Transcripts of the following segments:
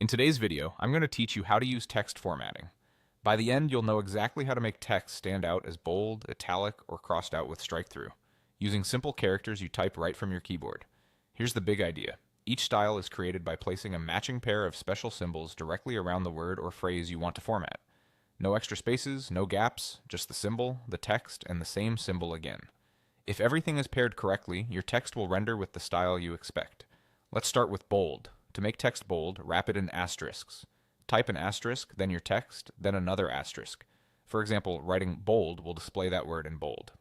In today's video, I'm going to teach you how to use text formatting. By the end, you'll know exactly how to make text stand out as bold, italic, or crossed out with strike-through, using simple characters you type right from your keyboard. Here's the big idea. Each style is created by placing a matching pair of special symbols directly around the word or phrase you want to format. No extra spaces, no gaps, just the symbol, the text, and the same symbol again. If everything is paired correctly, your text will render with the style you expect. Let's start with bold. To make text bold, wrap it in asterisks. Type an asterisk, then your text, then another asterisk. For example, writing bold will display that word in bold.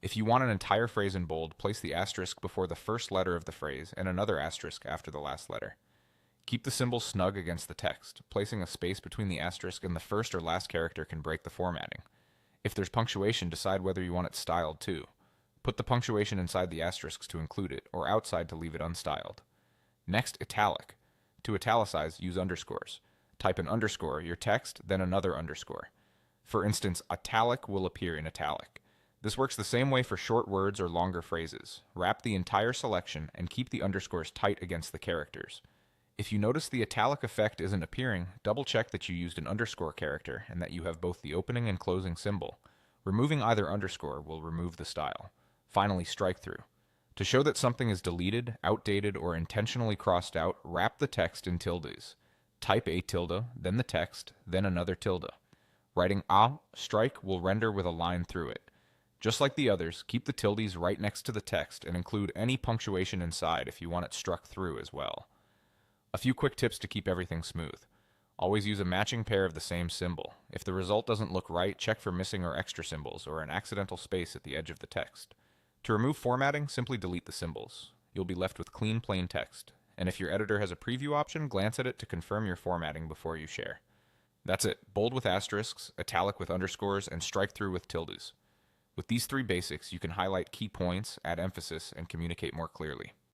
If you want an entire phrase in bold, place the asterisk before the first letter of the phrase and another asterisk after the last letter. Keep the symbol snug against the text. Placing a space between the asterisk and the first or last character can break the formatting. If there's punctuation, decide whether you want it styled too. Put the punctuation inside the asterisks to include it, or outside to leave it unstyled. Next, italic. To italicize, use underscores. Type an underscore, your text, then another underscore. For instance, italic will appear in italic. This works the same way for short words or longer phrases. Wrap the entire selection and keep the underscores tight against the characters. If you notice the italic effect isn't appearing, double check that you used an underscore character and that you have both the opening and closing symbol. Removing either underscore will remove the style. Finally, strike through. To show that something is deleted, outdated, or intentionally crossed out, wrap the text in tildes. Type a tilde, then the text, then another tilde. Writing a strike will render with a line through it. Just like the others, keep the tildes right next to the text and include any punctuation inside if you want it struck through as well. A few quick tips to keep everything smooth. Always use a matching pair of the same symbol. If the result doesn't look right, check for missing or extra symbols or an accidental space at the edge of the text. To remove formatting, simply delete the symbols. You'll be left with clean, plain text. And if your editor has a preview option, glance at it to confirm your formatting before you share. That's it. Bold with asterisks, italic with underscores, and strike through with tildes. With these three basics, you can highlight key points, add emphasis, and communicate more clearly.